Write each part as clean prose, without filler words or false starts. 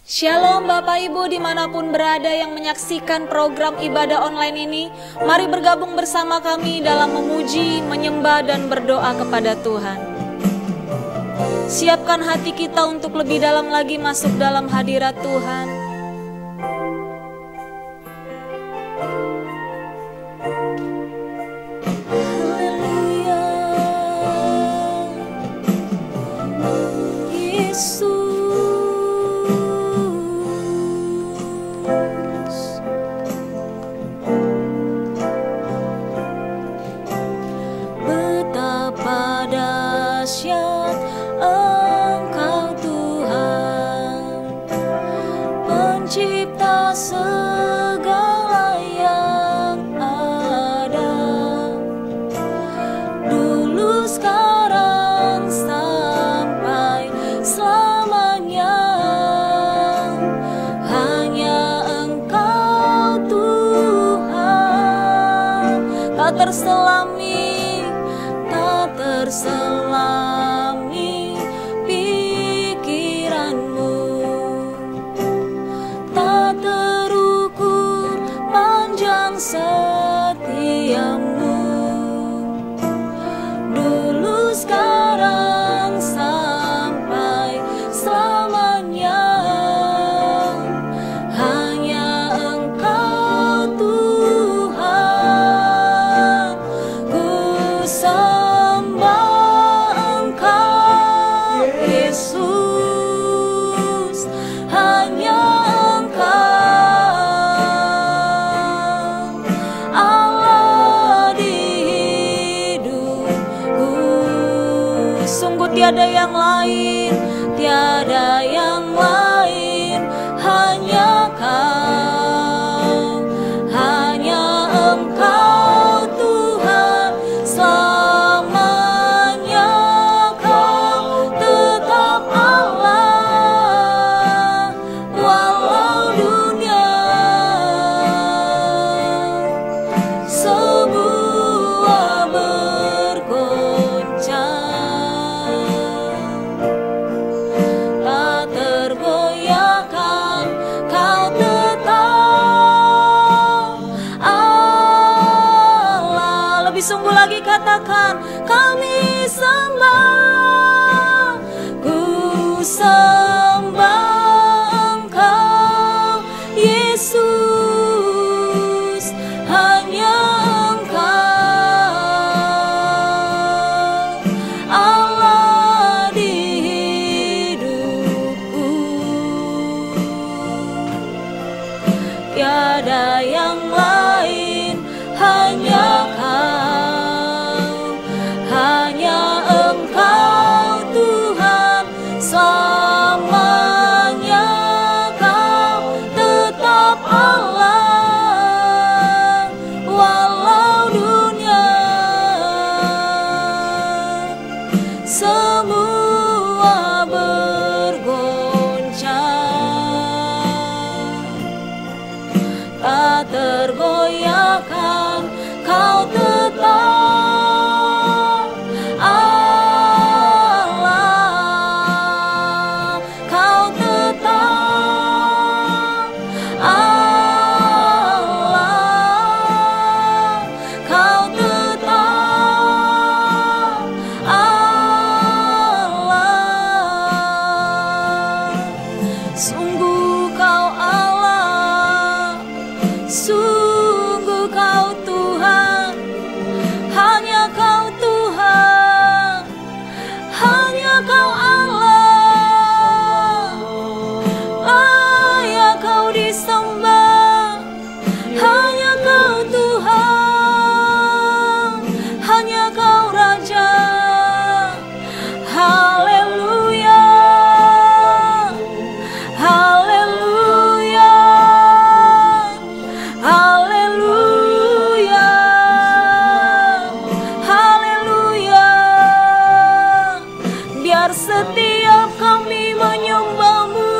Shalom Bapak Ibu dimanapun berada yang menyaksikan program ibadah online ini. Mari bergabung bersama kami dalam memuji, menyembah dan berdoa kepada Tuhan. Siapkan hati kita untuk lebih dalam lagi masuk dalam hadirat Tuhan. Haleluya, Yesus. Betapa dahsyat Engkau Tuhan, pencipta segala yang ada, dulu, sekarang, sampai selamanya. Hanya Engkau Tuhan, tak terselami, tak terselami pikiranmu, tak terukur panjang setiamu, dulu, sekarang, sampai selamanya. Hanya Engkau Tuhan, ku sembah Engkau Yesus, hanya Engkau Allah di hidupku. Sungguh tiada yang lain, tiada yang lain, hanya Kau, hanya Engkau Tuhan selamanya. Kau tetap Allah, walau dunia semua bergoncang, tak tergoyahkan. Kau tetap Allah. Lebih sungguh lagi katakan, kami sembah, ku sembah Engkau Yesus, hanya Engkau Allah di hidupku. Tiada yang lain, hanya Kau, hanya Engkau Tuhan selamanya. Kau tetap Allah, walau dunia semua bergoncang, tak tergoyahkan. Kau tetap Allah, Kau tetap Allah, Kau tetap Allah. Sungguh Kau Allah, sungguh Kau Tuhan, hanya Kau Tuhan, hanya Kau Allah, layak Kau disembah. Hanya Kau Tuhan, hanya Kau Raja. Haleluya, haleluya, haleluya, haleluya. Biar setiap kami menyembah-Mu,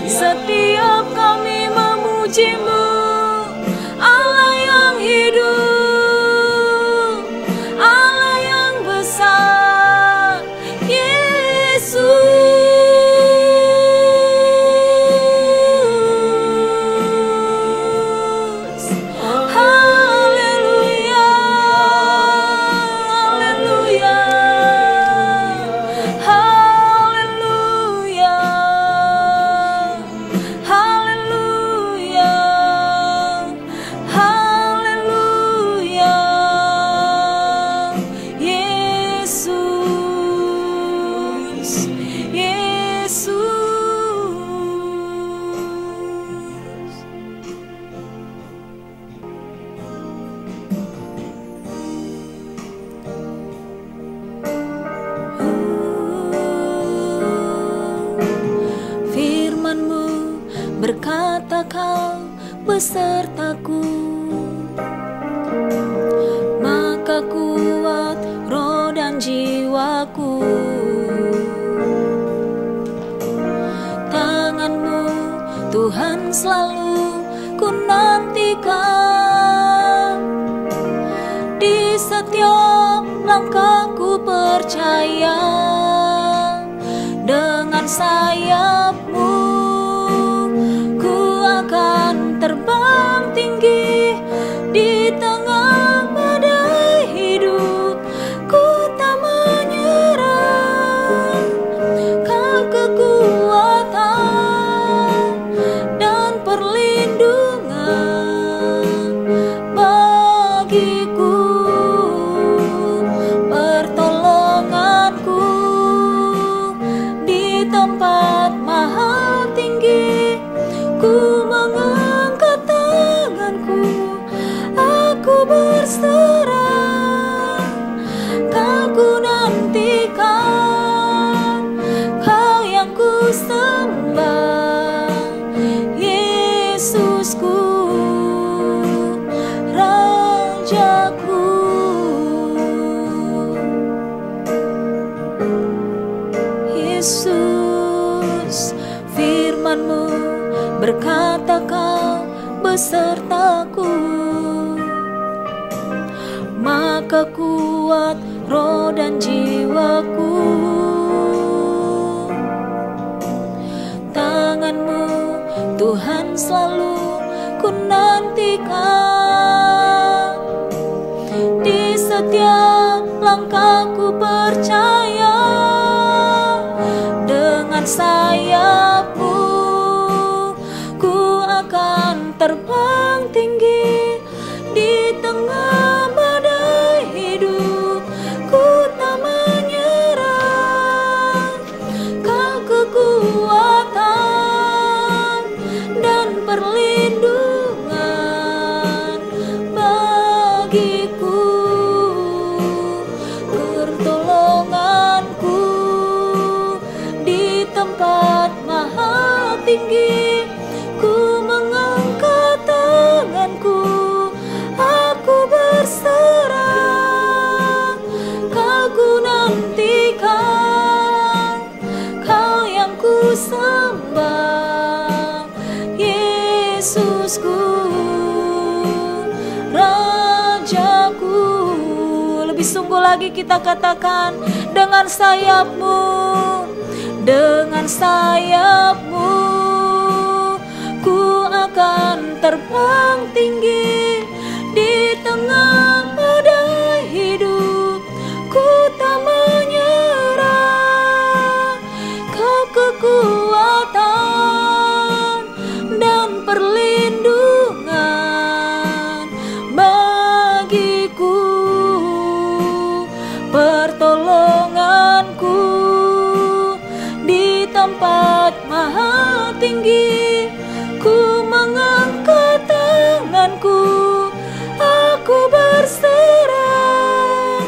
setiap kami memuji-Mu, Allah yang hidup, Allah yang besar, Yesus. berkata Kau besertaku, maka kuat roh dan jiwaku. Tangan-Mu Tuhan selalu ku nantikan, di setiap langkahku percaya, dengan sayap-Mu ku akan terbang tinggi di tengah badai hidup. Ku tak menyerah, Kau kekuatan dan perlindungan bagiku, pertolonganku di tempat maha tinggi. Ku mengangkat tanganku, aku berserah, Kau ku nantikan, Kau yang ku sembah, Yesusku, Rajaku. Yesus, firman-Mu berkata Kau besertaku, maka kuat roh dan jiwaku. Tangan-Mu Tuhan selalu ku nantikan, di setiap langkahku percaya, dengan sayap-Mu ku akan terbang tinggi di tengah badai hidup. Ku tak menyerah, Kau kekuatan dan perlindungan bagiku, pertolonganku di tempat maha tinggi. Ku mengangkat tanganku, aku berserah, Kau ku nantikan, Kau yang ku sembah, Yesusku, Rajaku. Lebih sungguh lagi kita katakan, dengan sayap-Mu, dengan sayap-Mu ku akan terbang tinggi di tengah badai hidup. Ku tak menyerah, Kau kekuatan dan perlindungan bagiku, pertolonganku di tempat maha tinggi. Ku mengangkat tanganku, aku berserah,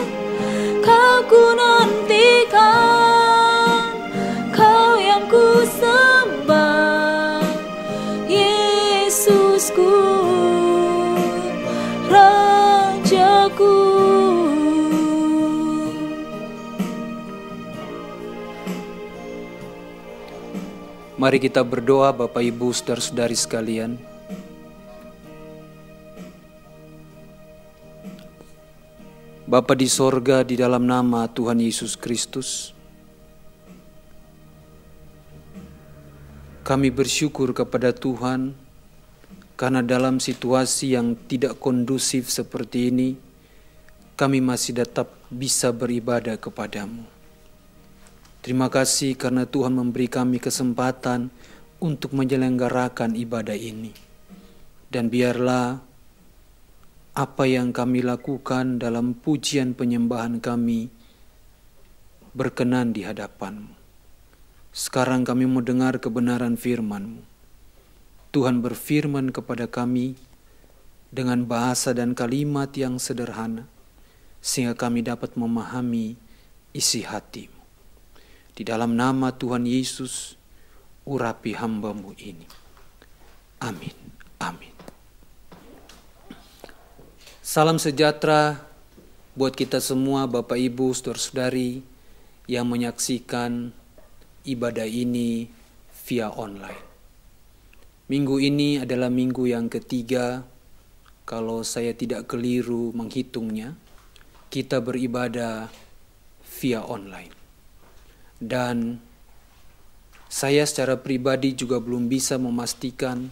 Kau ku nantikan, Kau yang ku sembah, Yesusku, Rajaku. Mari kita berdoa, Bapak Ibu saudara-saudari sekalian. Bapa di sorga, di dalam nama Tuhan Yesus Kristus, kami bersyukur kepada Tuhan karena dalam situasi yang tidak kondusif seperti ini, kami masih tetap bisa beribadah kepada-Mu. Terima kasih karena Tuhan memberi kami kesempatan untuk menyelenggarakan ibadah ini. Dan biarlah apa yang kami lakukan dalam pujian penyembahan kami berkenan di hadapan-Mu. Sekarang kami mau dengar kebenaran firman-Mu. Tuhan berfirman kepada kami dengan bahasa dan kalimat yang sederhana, sehingga kami dapat memahami isi hati-Mu. Di dalam nama Tuhan Yesus, urapi hamba-Mu ini. Amin. Amin. Salam sejahtera buat kita semua, Bapak Ibu, saudara-saudari yang menyaksikan ibadah ini via online. Minggu ini adalah minggu yang ketiga, kalau saya tidak keliru menghitungnya, kita beribadah via online. Dan saya secara pribadi juga belum bisa memastikan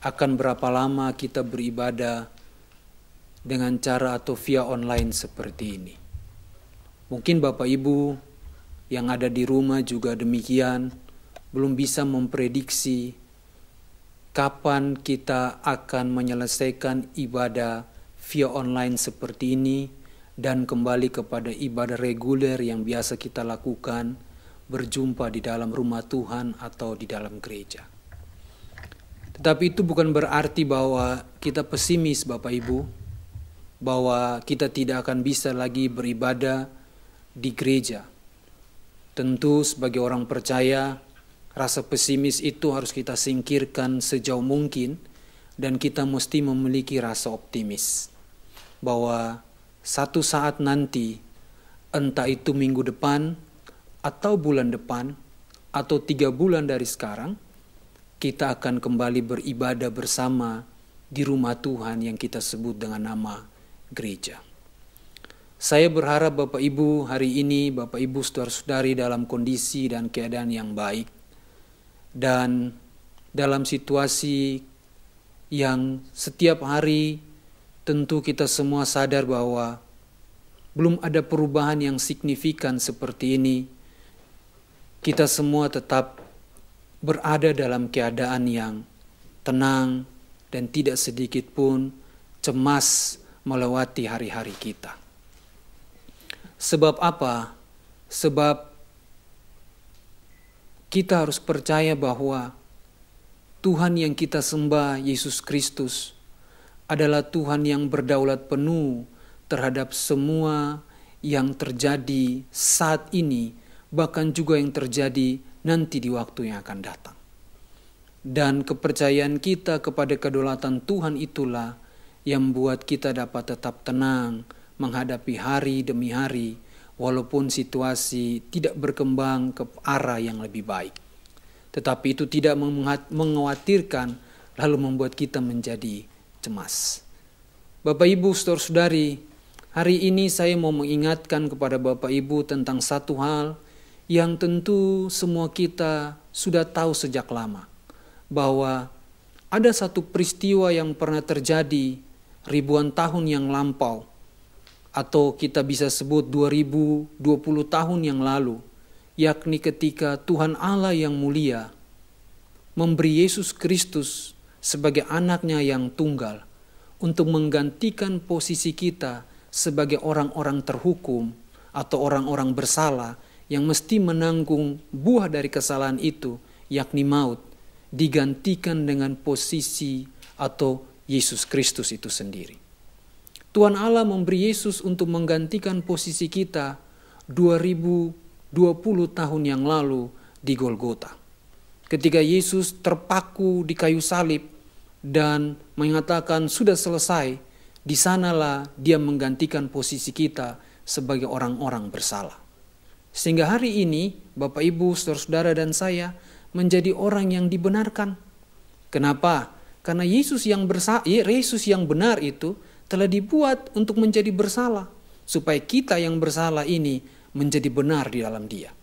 akan berapa lama kita beribadah dengan cara atau via online seperti ini. Mungkin Bapak Ibu yang ada di rumah juga demikian, belum bisa memprediksi kapan kita akan menyelesaikan ibadah via online seperti ini dan kembali kepada ibadah reguler yang biasa kita lakukan, berjumpa di dalam rumah Tuhan atau di dalam gereja. Tetapi itu bukan berarti bahwa kita pesimis, Bapak Ibu, bahwa kita tidak akan bisa lagi beribadah di gereja. Tentu sebagai orang percaya, rasa pesimis itu harus kita singkirkan sejauh mungkin, dan kita mesti memiliki rasa optimis bahwa satu saat nanti, entah itu minggu depan atau bulan depan atau 3 bulan dari sekarang, kita akan kembali beribadah bersama di rumah Tuhan yang kita sebut dengan nama gereja. Saya berharap Bapak Ibu hari ini, Bapak Ibu saudara-saudari dalam kondisi dan keadaan yang baik, dan dalam situasi yang setiap hari tentu kita semua sadar bahwa belum ada perubahan yang signifikan seperti ini. Kita semua tetap berada dalam keadaan yang tenang dan tidak sedikit pun cemas melewati hari-hari kita. Sebab apa? Sebab kita harus percaya bahwa Tuhan yang kita sembah, Yesus Kristus, adalah Tuhan yang berdaulat penuh terhadap semua yang terjadi saat ini, bahkan juga yang terjadi nanti di waktu yang akan datang. Dan kepercayaan kita kepada kedaulatan Tuhan itulah yang membuat kita dapat tetap tenang menghadapi hari demi hari, walaupun situasi tidak berkembang ke arah yang lebih baik. Tetapi itu tidak mengkhawatirkan lalu membuat kita menjadi cemas. Bapak Ibu saudara-saudari, hari ini saya mau mengingatkan kepada Bapak Ibu tentang satu hal yang tentu semua kita sudah tahu sejak lama, bahwa ada satu peristiwa yang pernah terjadi ribuan tahun yang lampau, atau kita bisa sebut 2020 tahun yang lalu, yakni ketika Tuhan Allah yang mulia memberi Yesus Kristus sebagai anaknya yang tunggal untuk menggantikan posisi kita sebagai orang-orang terhukum atau orang-orang bersalah yang mesti menanggung buah dari kesalahan itu, yakni maut, digantikan dengan posisi atau Yesus Kristus itu sendiri. Tuhan Allah memberi Yesus untuk menggantikan posisi kita 2020 tahun yang lalu di Golgota. Ketika Yesus terpaku di kayu salib dan mengatakan sudah selesai, di sanalah dia menggantikan posisi kita sebagai orang-orang bersalah. Sehingga hari ini Bapak Ibu, saudara-saudara dan saya menjadi orang yang dibenarkan. Kenapa? Karena Yesus yang benar itu telah dibuat untuk menjadi bersalah, supaya kita yang bersalah ini menjadi benar di dalam Dia.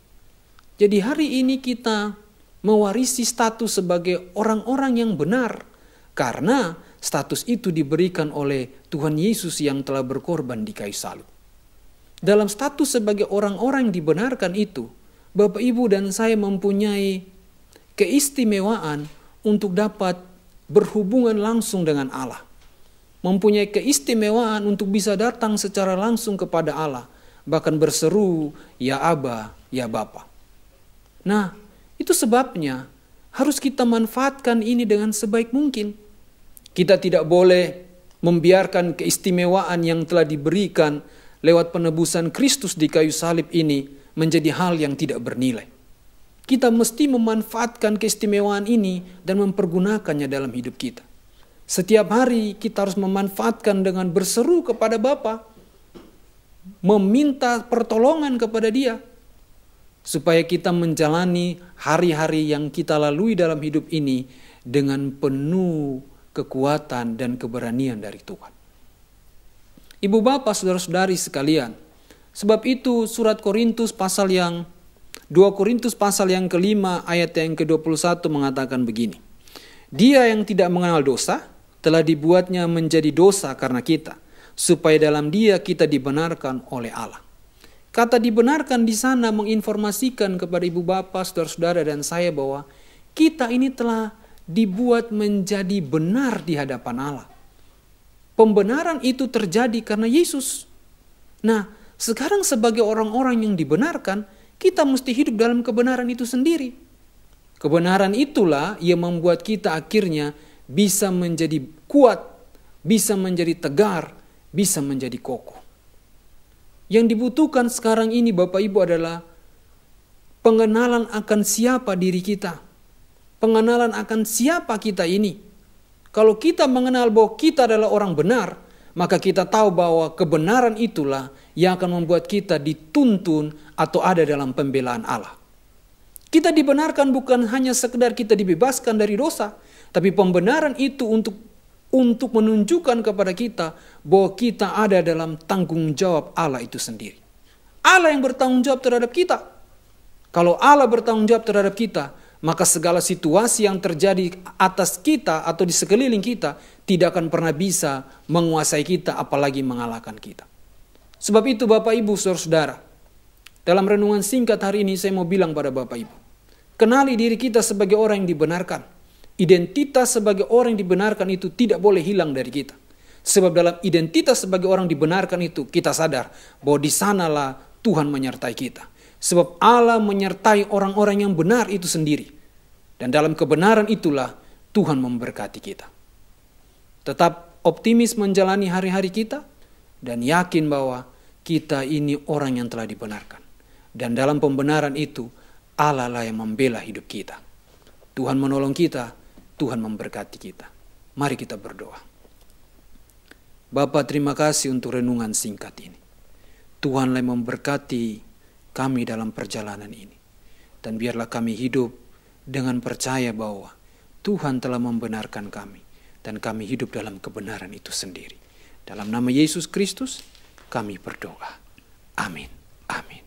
Jadi hari ini kita mewarisi status sebagai orang-orang yang benar, karena status itu diberikan oleh Tuhan Yesus yang telah berkorban di kayu salib. Dalam status sebagai orang-orang yang dibenarkan itu, Bapak Ibu dan saya mempunyai keistimewaan untuk dapat berhubungan langsung dengan Allah. Mempunyai keistimewaan untuk bisa datang secara langsung kepada Allah, bahkan berseru, "Ya Aba, ya Bapa." Nah, itu sebabnya harus kita manfaatkan ini dengan sebaik mungkin. Kita tidak boleh membiarkan keistimewaan yang telah diberikan lewat penebusan Kristus di kayu salib ini menjadi hal yang tidak bernilai. Kita mesti memanfaatkan keistimewaan ini dan mempergunakannya dalam hidup kita. Setiap hari kita harus memanfaatkan dengan berseru kepada Bapa, meminta pertolongan kepada Dia, supaya kita menjalani hari-hari yang kita lalui dalam hidup ini dengan penuh kekuatan dan keberanian dari Tuhan. Ibu bapak, saudara-saudari sekalian, sebab itu surat Korintus pasal yang 2 Korintus pasal yang ke-5 ayat yang ke-21 mengatakan begini. Dia yang tidak mengenal dosa telah dibuatnya menjadi dosa karena kita, supaya dalam Dia kita dibenarkan oleh Allah. Kata dibenarkan di sana menginformasikan kepada ibu bapak, saudara-saudara dan saya bahwa kita ini telah dibuat menjadi benar di hadapan Allah. Pembenaran itu terjadi karena Yesus. Nah, sekarang sebagai orang-orang yang dibenarkan, kita mesti hidup dalam kebenaran itu sendiri. Kebenaran itulah yang membuat kita akhirnya bisa menjadi kuat, bisa menjadi tegar, bisa menjadi kokoh. Yang dibutuhkan sekarang ini Bapak Ibu adalah pengenalan akan siapa diri kita. Pengenalan akan siapa kita ini. Kalau kita mengenal bahwa kita adalah orang benar, maka kita tahu bahwa kebenaran itulah yang akan membuat kita dituntun atau ada dalam pembelaan Allah. Kita dibenarkan bukan hanya sekedar kita dibebaskan dari dosa, tapi pembenaran itu untuk menunjukkan kepada kita bahwa kita ada dalam tanggung jawab Allah itu sendiri. Allah yang bertanggung jawab terhadap kita. Kalau Allah bertanggung jawab terhadap kita, maka segala situasi yang terjadi atas kita atau di sekeliling kita tidak akan pernah bisa menguasai kita, apalagi mengalahkan kita. Sebab itu Bapak Ibu saudara-saudara, dalam renungan singkat hari ini saya mau bilang pada Bapak Ibu, kenali diri kita sebagai orang yang dibenarkan. Identitas sebagai orang yang dibenarkan itu tidak boleh hilang dari kita. Sebab dalam identitas sebagai orang dibenarkan itu kita sadar bahwa di sanalah Tuhan menyertai kita. Sebab Allah menyertai orang-orang yang benar itu sendiri. Dan dalam kebenaran itulah Tuhan memberkati kita. Tetap optimis menjalani hari-hari kita dan yakin bahwa kita ini orang yang telah dibenarkan. Dan dalam pembenaran itu Allah lah yang membela hidup kita. Tuhan menolong kita, Tuhan memberkati kita. Mari kita berdoa. Bapa, terima kasih untuk renungan singkat ini. Tuhanlah yang memberkati kami dalam perjalanan ini. Dan biarlah kami hidup dengan percaya bahwa Tuhan telah membenarkan kami. Dan kami hidup dalam kebenaran itu sendiri. Dalam nama Yesus Kristus kami berdoa. Amin. Amin.